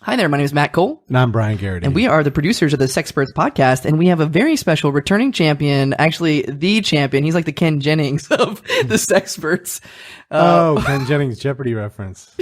Hi there, my name is Matt Cole. And I'm Brian Garrity. And we are the producers of the Sexperts Podcast, and we have a very special returning champion, actually the champion. He's like the Ken Jennings of the Sexperts. Ken Jennings Jeopardy reference.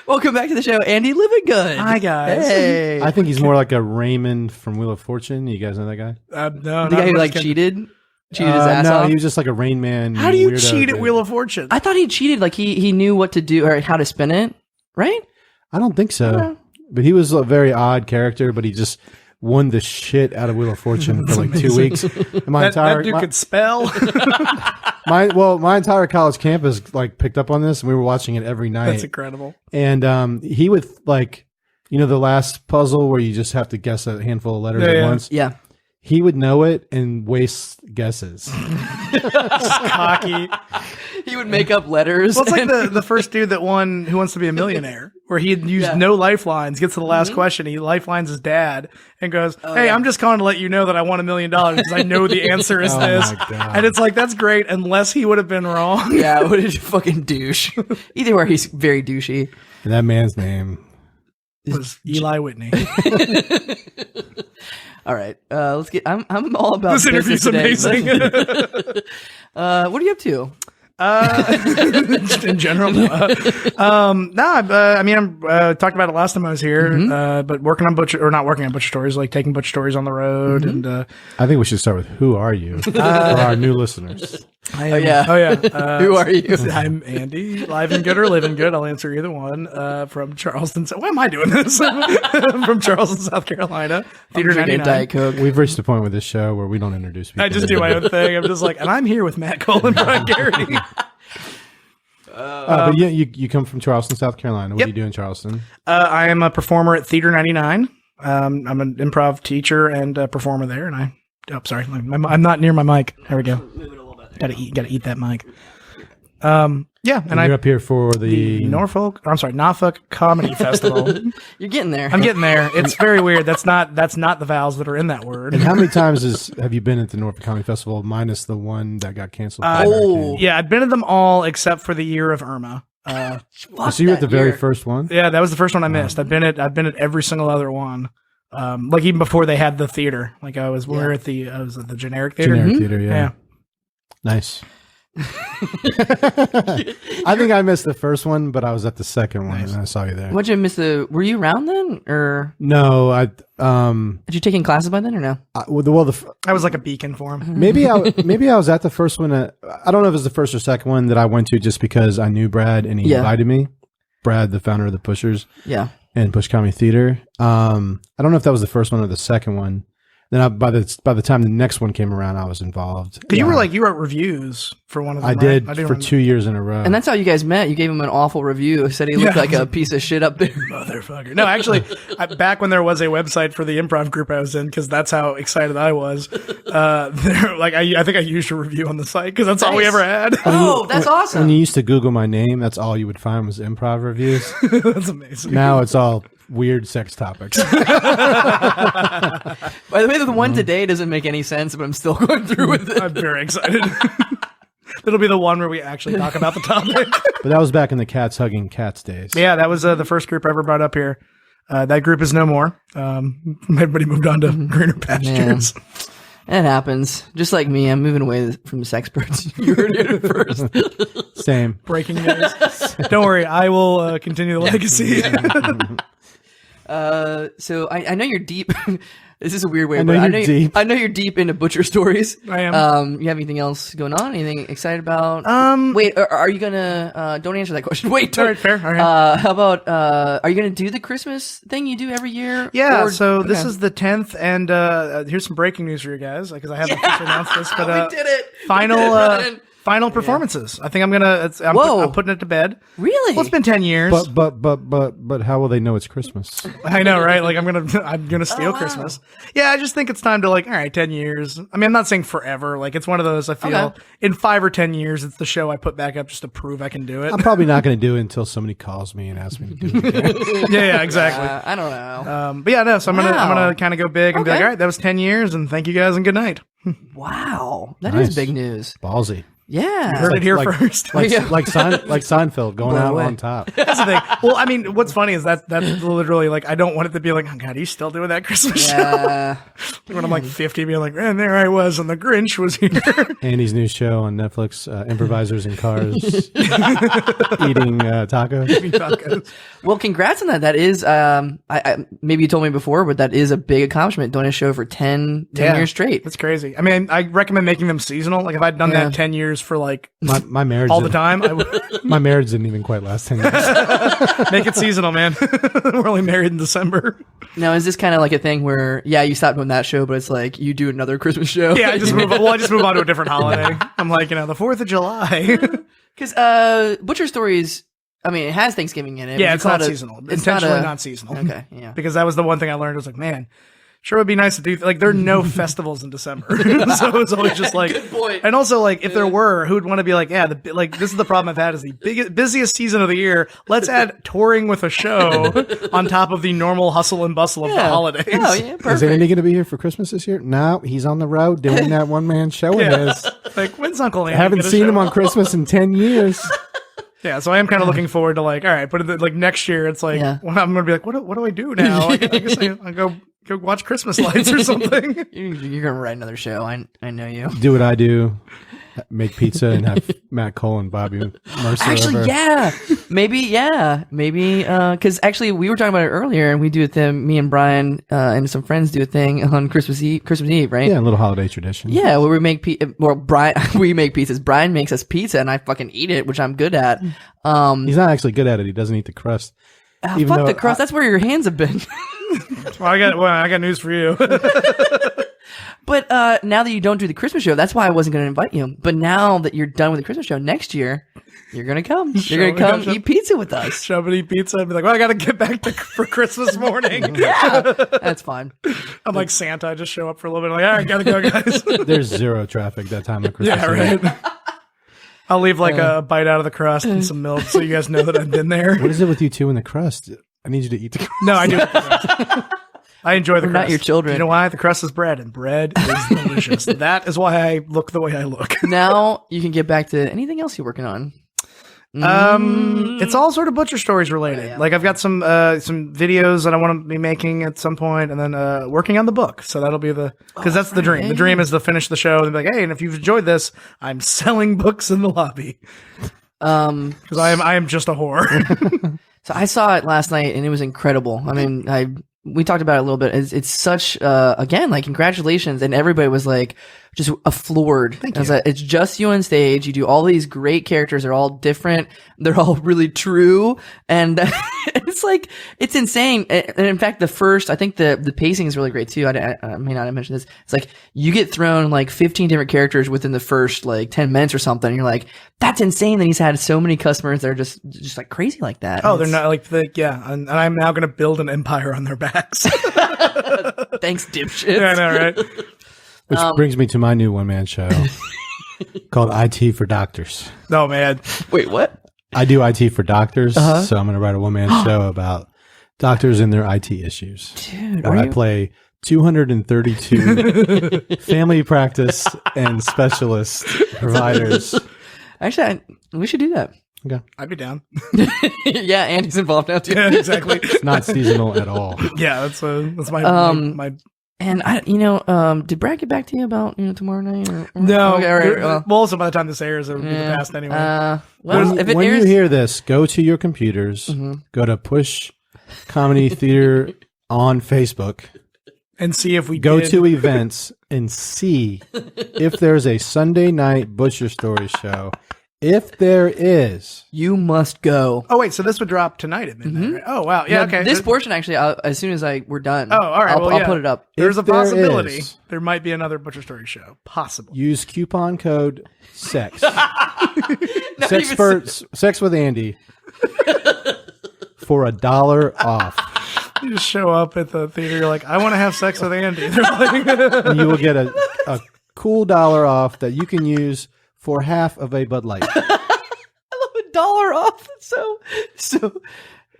Welcome back to the show, Andy Livengood. Hi, guys. Hey. I think he's more like a Raymond from Wheel of Fortune. You guys know that guy? No, the guy who cheated his ass off? No, he was just like a Rain Man. How do you weirdo cheat at dude. Wheel of Fortune? I thought he cheated, like he knew what to do or how to spin it, right? I don't think so. But he was a very odd character, but he just won the shit out of Wheel of Fortune for like 2 weeks. And that dude could spell. my entire college campus like picked up on this, and we were watching it every night. That's incredible. And he would like, you know, the last puzzle where you just have to guess a handful of letters at once. Yeah. He would know it and waste guesses. Cocky. He would make up letters. Well, it's like the first dude that won Who Wants to Be a Millionaire, where he had used no lifelines, gets to the last question, he lifelines his dad, and goes, hey, I'm just calling to let you know that I won $1 million because I know the answer is this. My God. And it's like, that's great, unless he would have been wrong. Yeah, what a fucking douche. Either way, he's very douchey. And that man's name Was Eli Whitney. All right, let's get. I'm all about This interview's business today. amazing. What are you up to? Just in general. I mean, I talked about it last time I was here, but working on not working on Butcher Stories, like taking Butcher Stories on the road. And I think we should start with who are you for our new listeners. Oh yeah. Who are you? I'm Andy Livengood or Livengood. I'll answer either one. From Charleston. Why am I doing this? From Charleston, South Carolina. Theater Drinking 99. Diet Coke. We've reached the point with this show where we don't introduce people. I just do my own thing. I'm just like, and I'm here with Matt Cole and Brian Garrity. But you come from Charleston, South Carolina. What do you do in Charleston? I am a performer at Theater 99. I'm an improv teacher and a performer there. And sorry, I'm not near my mic. There we go. Move it a little bit. Gotta eat that mic. And you're up here for the Norfolk Comedy Festival. You're getting there. I'm getting there. It's very weird. That's not the vowels that are in that word. And how many times have you been at the Norfolk Comedy Festival minus the one that got canceled? Yeah, I've been at them all except for the year of Irma. So you were at the very first one? Yeah, that was the first one I missed. I've been at every single other one. Like even before they had the theater. Like I was at the generic theater. Generic theater, yeah. Nice. I think I missed the first one, but I was at the second one and I saw you there. What'd you miss? Were you around then, or No, had you taken classes by then, or no? I was like a beacon for him. maybe I was at the first one. I don't know if it was the first or second one that I went to just because I knew Brad and he invited me. Brad, the founder of the Pushers, and Push Comedy Theater. I don't know if that was the first one or the second one. Then by the time the next one came around, I was involved. Because you wrote reviews for one of them. I did for 2 years in a row. And that's how you guys met. You gave him an awful review. Said he looked like a piece of shit up there. Motherfucker. No, actually, back when there was a website for the improv group I was in, because that's how excited I was. I think I used a review on the site because that's all we ever had. Oh, that's awesome. When you used to Google my name, that's all you would find was improv reviews. That's amazing. Now it's all weird sex topics. By the way, the one today doesn't make any sense, but I'm still going through with it. I'm very excited. It'll be the one where we actually talk about the topic. But that was back in the cats hugging cats days. Yeah, that was the first group I ever brought up here. That group is no more. Everybody moved on to greener pastures. It happens. Just like me, I'm moving away from the Sexperts. You heard it first. Same. Breaking news. Don't worry, I will continue the legacy. So I know you're deep. This is a weird way, I but know I know you're deep into Butcher Stories. I am. You have anything else going on? Anything excited about? Wait, are you gonna? Don't answer that question. Wait. All right, fair. All right. How about? Are you gonna do the Christmas thing you do every year? Yeah. This is the 10th, and here's some breaking news for you guys because I haven't officially announced this, but we did it. Final performances. I think I'm putting it to bed. Really? Well, it's been 10 years. But how will they know it's Christmas? I know, right? Like I'm gonna steal Christmas. Yeah, I just think it's time to all right, 10 years. I mean, I'm not saying forever. Like it's one of those. I feel in 5 or 10 years, it's the show I put back up just to prove I can do it. I'm probably not going to do it until somebody calls me and asks me to do it again. yeah, exactly. I don't know. But yeah, no. So I'm gonna kind of go big and be like, all right, that was 10 years, and thank you guys and good night. Wow, that Nice. is big news. Ballsy. Yeah. You heard it here first. Like Seinfeld going out on top. That's the thing. Well, I mean, what's funny is that's literally like, I don't want it to be like, oh God, are you still doing that Christmas show? When I'm like 50, being like, man, there I was, and the Grinch was here. Andy's new show on Netflix, Improvisers in Cars, eating tacos. Well, congrats on that. That is, I maybe you told me before, but that is a big accomplishment, doing a show for 10 years straight. That's crazy. I mean, I recommend making them seasonal. Like if I'd done that 10 years for like my marriage all the time, I would. My marriage didn't even quite last 10 years. Make it seasonal, man. We're only married in December. Now, is this kind of like a thing where, you stopped doing that show, but it's like you do another Christmas show? Yeah, I just move on to a different holiday. I'm like, the 4th of July. Because Butcher Stories, I mean, it has Thanksgiving in it. Yeah, it's not seasonal. Intentionally not seasonal. Okay, yeah. Because that was the one thing I learned. I was like, man, sure would be nice to do. Like, there are no festivals in December. So it's always just like, good point. And also, like, if there were, who would want to be like, this is the problem I've had is the busiest season of the year. Let's add touring with a show on top of the normal hustle and bustle of the holidays. Oh, yeah, perfect. Is Andy going to be here for Christmas this year? No, he's on the road doing that one-man show of his. Like, when's Uncle Andy? I haven't seen him on Christmas in 10 years. Yeah, so I am kind of looking forward to like, all right, but like next year, it's like, well, I'm going to be like, what do I do now? I guess I'll go watch Christmas lights or something. You're going to write another show. I know you. Do what I do. Make pizza and have Matt Cole and Bobby Mercer actually, over. Maybe, because actually we were talking about it earlier, and we do a thing, me and Brian and some friends do a thing on Christmas Eve, right? Yeah, a little holiday tradition. Yeah, where we make we make pizzas. Brian makes us pizza, and I fucking eat it, which I'm good at. He's not actually good at it. He doesn't eat the crust. Fuck the crust. That's where your hands have been. Well, I got news for you. But now that you don't do the Christmas show, that's why I wasn't going to invite you. But now that you're done with the Christmas show, next year, you're going to come. You're going to come eat pizza with us. Show up and eat pizza and be like, well, I got to get back for Christmas morning. Yeah, that's fine. I'm like Santa. I just show up for a little bit. I'm like, all right, got to go, guys. There's zero traffic that time of Christmas. Yeah, right. I'll leave like a bite out of the crust and some milk so you guys know that I've been there. What is it with you two and the crust? I need you to eat the crust. No, I do. I enjoy the crust. Not your children. You know why? The crust is bread, and bread is delicious. That is why I look the way I look. Now you can get back to anything else you're working on. It's all sort of Butcher Stories related. Yeah. Like I've got some videos that I want to be making at some point, and then working on the book. So that'll be because that's the dream. The dream is to finish the show and be like, hey, and if you've enjoyed this, I'm selling books in the lobby. Because I am just a whore. So I saw it last night, and it was incredible. I mean, we talked about it a little bit. It's such, again, like, congratulations. And everybody was like, just floored. Thank you. Like, it's just you on stage. You do all these great characters. They're all different. They're all really true. And it's like, it's insane. And in fact, I think the pacing is really great too. I may not have mentioned this. It's like, you get thrown like 15 different characters within the first like 10 minutes or something. And you're like, that's insane that he's had so many customers that are just like crazy like that. Oh, they're not like, and I'm now going to build an empire on their backs. Thanks, dipshit. Yeah, I know, right? Which brings me to my new one-man show called IT for Doctors. Oh, man. Wait, what? I do IT for doctors, so I'm going to write a one-man show about doctors and their IT issues. Dude, where I play 232 family practice and specialist providers. Actually, we should do that. Okay. I'd be down. Yeah, Andy's involved now too. Yeah, exactly. It's not seasonal at all. Yeah, that's my. And did Brad get back to you about tomorrow night? No. Okay, all right. Well, also by the time this airs, it'll be the past anyway. When you hear this, go to your computers, go to Push Comedy Theater on Facebook, and see if we go to events and see if there's a Sunday night Butcher Story show. If there is, you must go. Oh wait, so this would drop tonight at midnight. Right? Oh wow, yeah, okay. This portion actually, as soon as we're done. Oh, all right. I'll put it up. There's a possibility there might be another Butcher Story show. Possible. Use coupon code SEX. Sexperts, Sex with Andy for $1 off. You just show up at the theater. You're like, I want to have sex with Andy. They're like, and you will get a cool $1 off that you can use for half of a Bud Light. I love $1 off. So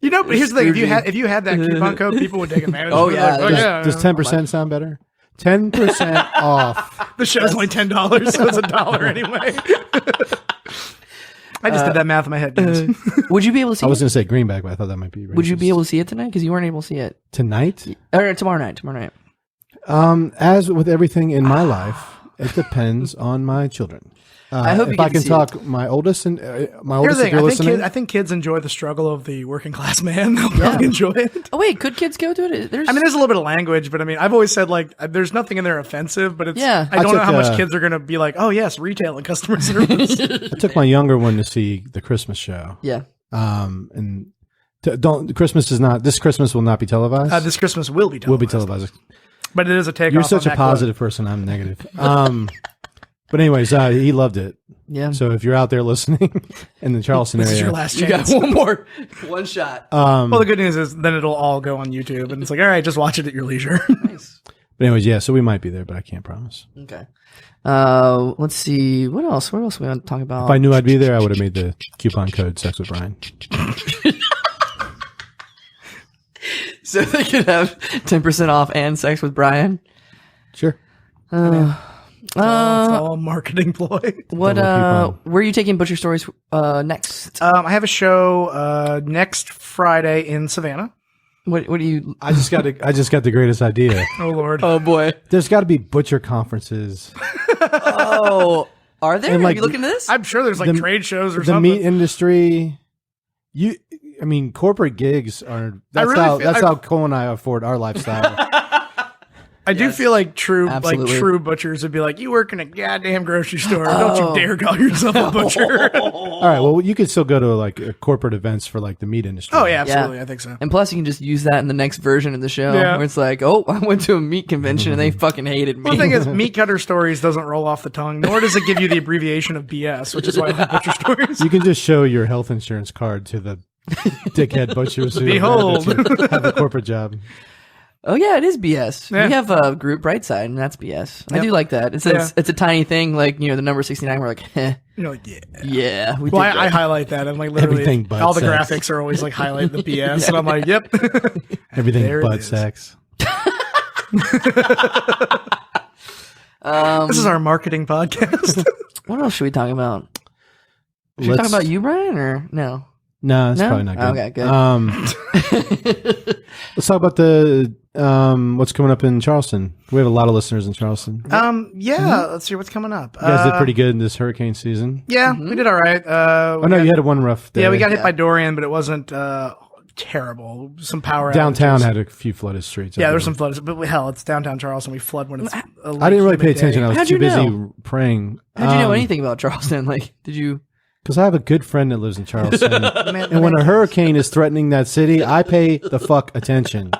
but here's the thing: if you had that coupon code, people would take advantage. Oh of it. yeah. Like, Does 10% sound better? 10% off. The show's only $10, so it's $1 anyway. I just did that math in my head, guys. Would you be able to see I was going to say Greenback, but I thought that might be racist. Would you be able to see it tonight? Because you weren't able to see it. Tonight? Or tomorrow night. As with everything in my life, it depends on my children. I hope if I can talk my oldest and my oldest, if you're listening. I think kids enjoy the struggle of the working class man. They'll probably enjoy it. Oh wait, could kids go to it? There's a little bit of language, but I mean, I've always said like, there's nothing in there offensive, but it's. I don't know how much kids are going to be like, oh yes, retail and customer service. I took my younger one to see the Christmas show. Yeah. And this Christmas will not be televised. This Christmas will be televised. Will be televised. But it is a takeoff. You're such a positive person. I'm negative. But anyways, he loved it. Yeah. So if you're out there listening in the Charleston area, this is your last chance. You got one shot. Well, the good news is then it'll all go on YouTube, and it's like, all right, just watch it at your leisure. Nice. But anyways, yeah. So we might be there, but I can't promise. Okay. Let's see. What else? What else we want to talk about? If I knew I'd be there, I would have made the coupon code Sex with Brian. So they could have 10% off and Sex with Brian. Sure. It's all a marketing ploy. Where are you taking Butcher Stories next? I have a show next Friday in Savannah. What do you? I just got the greatest idea. Oh Lord! Oh boy! There's got to be butcher conferences. Oh, are there? And, are you looking at this? I'm sure there's like trade shows or the something. The meat industry. Corporate gigs are. That's how Cole and I afford our lifestyle. I do feel like true butchers would be like, you work in a goddamn grocery store. Don't you dare call yourself a butcher. All right. Well, you could still go to like corporate events for like the meat industry. Oh yeah, absolutely. Yeah. I think so. And plus, you can just use that in the next version of the show, where it's like, oh, I went to a meat convention and they fucking hated me. Well, the thing is, Meat Cutter Stories doesn't roll off the tongue, nor does it give you the abbreviation of BS, which is why I like Butcher Stories. You can just show your health insurance card to the dickhead butchers who Behold. have a corporate job. Oh yeah, it is BS. Yeah. We have a group Brightside, and that's BS. Yep. I do like that. It's a tiny thing, like the number 69. We're like, You're like, yeah. I highlight that. I'm like literally everything but all the sex. graphics are always like highlight the BS, and I'm like, yep. Everything but sex. This is our marketing podcast. What else should we talk about? Should we talk about you, Brian, or no? No, it's probably not good. Okay, good. Let's talk about the what's coming up in Charleston. We have a lot of listeners in Charleston. Let's see what's coming up. You guys did pretty good in this hurricane season. Yeah, we did all right. You had one rough day. Yeah, we got hit by Dorian, but it wasn't terrible. Some power downtown outages. had a few flooded streets. Yeah, there's some floods, but hell, it's downtown Charleston. We flood when it's. I didn't really pay attention. I was too busy praying. How'd you know anything about Charleston? Like, did you? Because I have a good friend that lives in Charleston, and when a hurricane is threatening that city, I pay the fuck attention.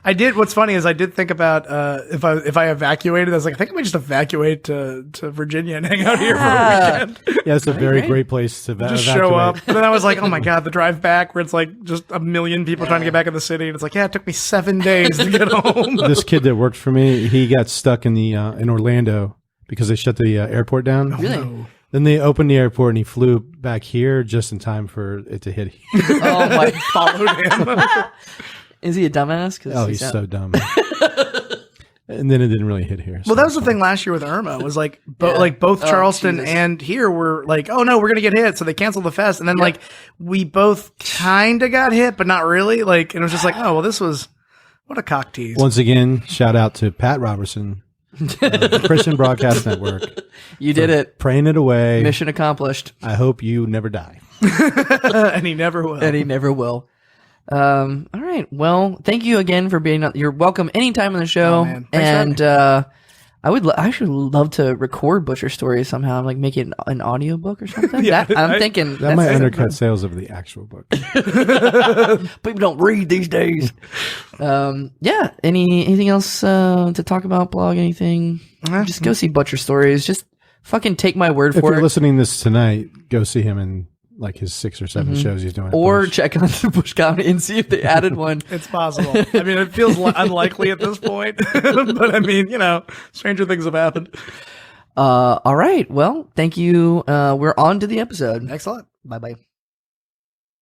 I did. What's funny is I did think about if I evacuated. I was like, I think I might just evacuate to Virginia and hang out here for a weekend. Yeah, it's a very great place to just show up. But then I was like, oh my god, the drive back where it's like just a million people trying to get back in the city, and it's like, it took me 7 days to get home. This kid that worked for me, he got stuck in the in Orlando because they shut the airport down. Really? No. Then they opened the airport and he flew back here just in time for it to hit. Oh my! Followed him. Is he a dumbass? He's so dumb. And then it didn't really hit here. Well, that was the thing last year with Irma. Was like, both Charleston and here were like, oh no, we're gonna get hit, so they canceled the fest, and then like we both kind of got hit, but not really. Like, and it was just like, oh well, this was what a cock tease. Once again, shout out to Pat Robertson. The Christian Broadcast Network. You did it. Praying it away. Mission accomplished. I hope you never die. And he never will. And he never will. All right. Well, thank you again for being on. You're welcome anytime on the show. Oh, man. Thanks for and I would actually love to record Butcher Stories somehow, like make it an audio book or something. I'm thinking that might undercut sales of the actual book. People don't read these days. Anything else to talk about? Blog anything? Just go see Butcher Stories. Just fucking take my word for it. If you're listening to this tonight, go see him in like his 6 or 7 shows he's doing. Or check on the Bush Comedy and see if they added one. It's possible. I mean, it feels unlikely at this point. But I mean, stranger things have happened. All right. Well, thank you. We're on to the episode. Excellent. Bye-bye.